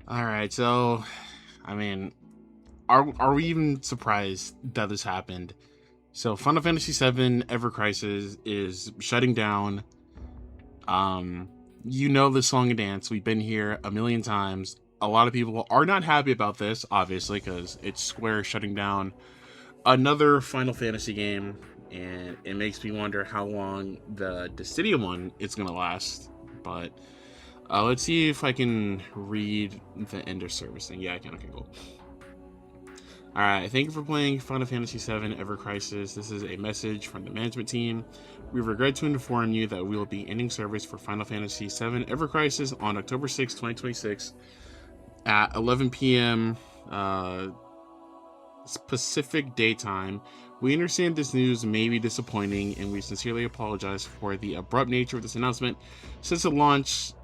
All right, so I mean, are we even surprised that this happened? So Final Fantasy VII Ever Crisis is shutting down. Um, you know the song and dance. We've been here a million times. A lot of people are not happy about this, obviously, because it's Square shutting down another Final Fantasy game, and it makes me wonder how long the Dissidia one is gonna last. But let's see if I can read the end of service thing. Yeah, I can. Okay, cool. All right, thank you for playing Final Fantasy VII Ever Crisis. This is a message from the management team. We regret to inform you that we will be ending service for Final Fantasy VII Ever Crisis on October 6, 2026 at 11 p.m. Pacific daytime. We understand this news may be disappointing, and we sincerely apologize for the abrupt nature of this announcement. Since the launch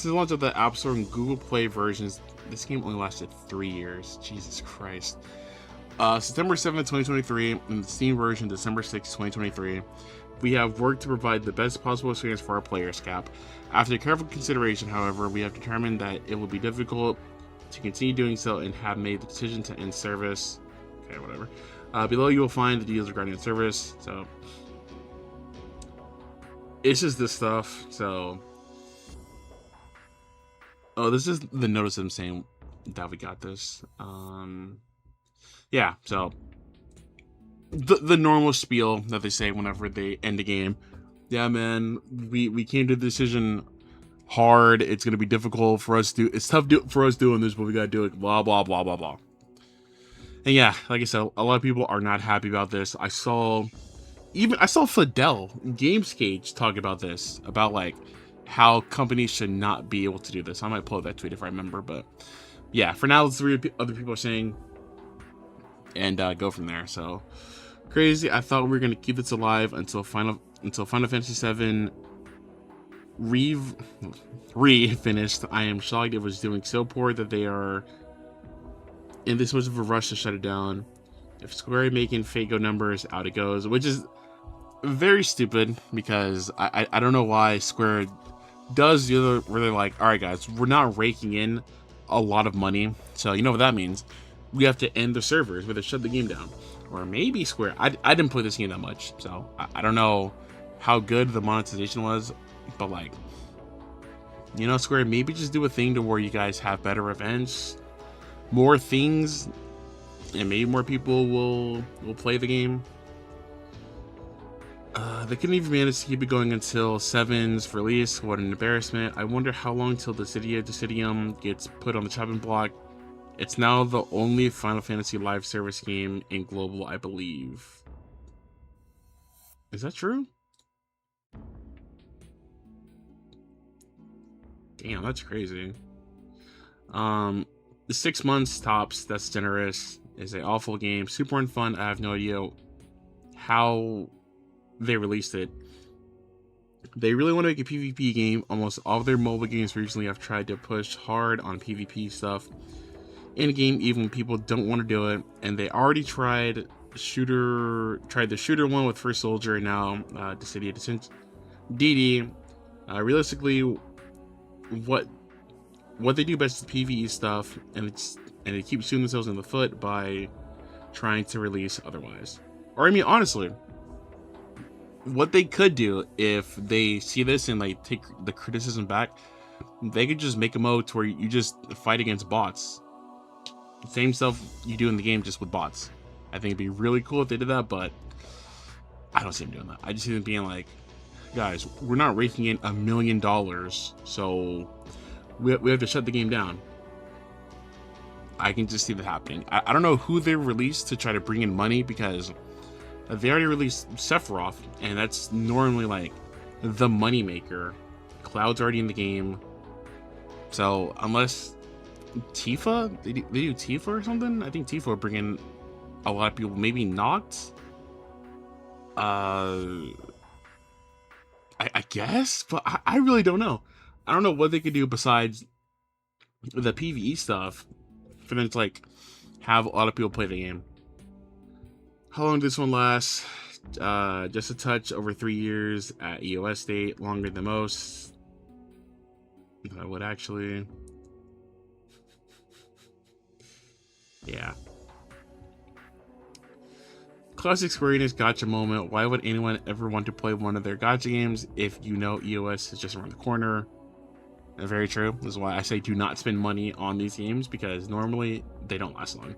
of the App Store and Google Play versions, this game only lasted 3 years. Jesus Christ. September 7th, 2023, and the Steam version December 6th, 2023. We have worked to provide the best possible experience for our players, Cap. After careful consideration, however, we have determined that it will be difficult to continue doing so and have made the decision to end service. Okay, whatever. Below you will find the details regarding the service. So, it's just this stuff. So, oh, this is the notice I'm saying that we got this. Yeah, so the normal spiel that they say whenever they end a game. Yeah, man, we came to the decision hard. It's gonna be difficult for us to. It's tough for us doing this, but we gotta do it. Blah blah blah blah blah. And yeah, like I said, a lot of people are not happy about this. I saw Fidel Games Cage talk about this, about like how companies should not be able to do this. I might pull up that tweet if I remember, but yeah, for now, three other people are saying, and go from there. So crazy. I thought we were gonna keep this alive until Final Fantasy VII re finished. I am shocked it was doing so poor that they are in this much of a rush to shut it down. If Square making fake numbers, out it goes, which is very stupid because I don't know why Square does the other where they're like, all right guys, we're not raking in a lot of money, so you know what that means. We have to end the servers, we have to shut the game down. Or maybe Square, I didn't play this game that much, so I don't know how good the monetization was, but like, you know, Square, maybe just do a thing to where you guys have better events, more things, and maybe more people will play the game. They couldn't even manage to keep it going until 7's release. What an embarrassment. I wonder how long till the Decidium gets put on the chopping block. It's now the only Final Fantasy live service game in global, I believe. Is that true? Damn, that's crazy. The 6 months tops, that's generous. Is an awful game. Super unfun. I have no idea how they released it. They really want to make a PvP game. Almost all of their mobile games recently have tried to push hard on PvP stuff in game, even when people don't want to do it. And they already tried the shooter one with First Soldier, and now Dissidia DD. Realistically, what they do best is PvE stuff, and they keep shooting themselves in the foot by trying to release otherwise. Or I mean, honestly, what they could do if they see this and like take the criticism back, they could just make a mode to where you just fight against bots. Same stuff you do in the game, just with bots. I think it'd be really cool if they did that, but I don't see them doing that. I just see them being like, guys, we're not raking in $1 million, so we have to shut the game down. I can just see that happening. I don't know who they released to try to bring in money, because they already released Sephiroth, and that's normally like the money maker. Cloud's already in the game, so unless Tifa, they do Tifa or something. I think Tifa will bring in a lot of people. Maybe not. I guess, but I really don't know. I don't know what they could do besides the PvE stuff for them to like have a lot of people play the game. How long does this one last? Just a touch over 3 years at EOS date, longer than most. I would actually. Yeah. Classic Square Enix gotcha moment. Why would anyone ever want to play one of their gotcha games if you know EOS is just around the corner? Very true. This is why I say do not spend money on these games, because normally they don't last long.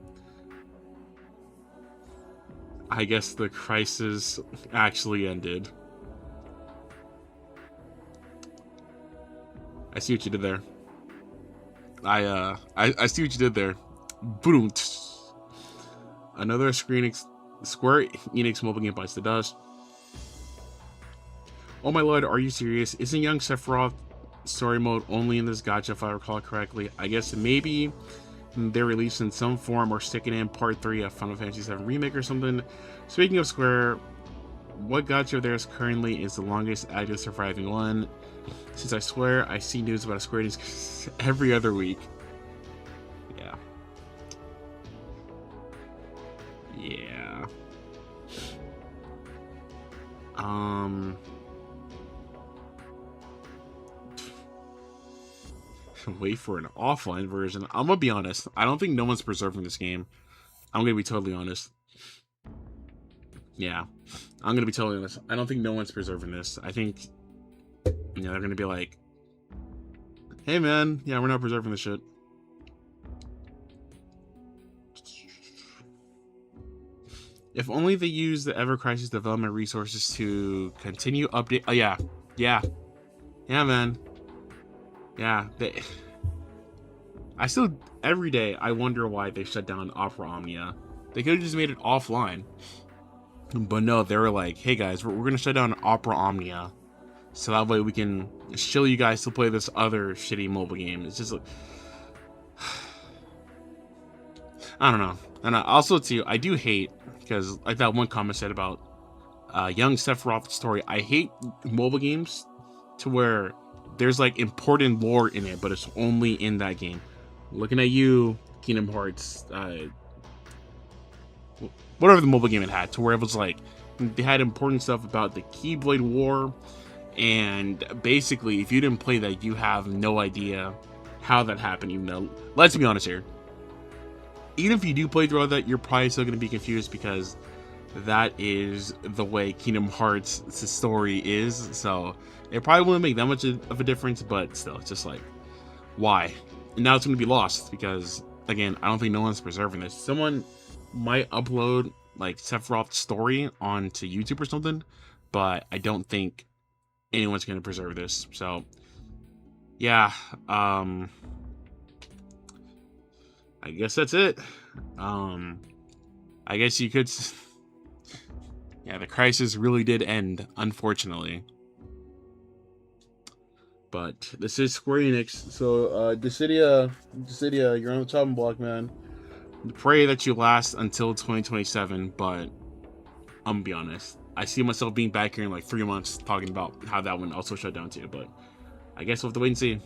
I guess the crisis actually ended. I see what you did there. I see what you did there. Boom. Another Square Enix mobile game bites the dust. Oh my lord, are you serious? Isn't young Sephiroth story mode only in this gacha, if I recall correctly? I guess maybe they're released in some form or sticking in part 3 of Final Fantasy VII Remake or something. Speaking of Square, what gacha of theirs currently is the longest active surviving one? Since I swear I see news about a Square Enix every other week. Yeah. Yeah. Wait for an offline version. I'm gonna be honest. I don't think no one's preserving this game. I'm gonna be totally honest. Yeah. I'm gonna be totally honest. I don't think no one's preserving this. I think, you know, they're gonna be like, hey man, yeah, we're not preserving this shit. If only they use the Ever Crisis development resources to continue update. Oh yeah, yeah, man. Yeah, I still every day I wonder why they shut down Opera Omnia. They could have just made it offline, but no, they were like, hey guys, we're gonna shut down Opera Omnia, so that way we can show you guys to play this other shitty mobile game. It's just like, I don't know. And also too, I do hate, because like that one comment said about young Sephiroth story. I hate mobile games to where there's like important lore in it, but it's only in that game. Looking at you, Kingdom Hearts, whatever the mobile game it had, to where it was like they had important stuff about the Keyblade War, and basically if you didn't play that, you have no idea how that happened. Even though, let's be honest here, even if you do play through all that, you're probably still going to be confused, because that is the way Kingdom Hearts' story is. So it probably wouldn't make that much of a difference, but still, it's just like, why? And now it's going to be lost, because again, I don't think no one's preserving this. Someone might upload like Sephiroth's story onto YouTube or something, but I don't think anyone's going to preserve this. So yeah, I guess that's it. I guess you could. Yeah, the crisis really did end, unfortunately. But this is Square Enix, so Dissidia, you're on the chopping block, man. Pray that you last until 2027, but I'm gonna be honest. I see myself being back here in like 3 months talking about how that one also shut down too, but I guess we'll have to wait and see.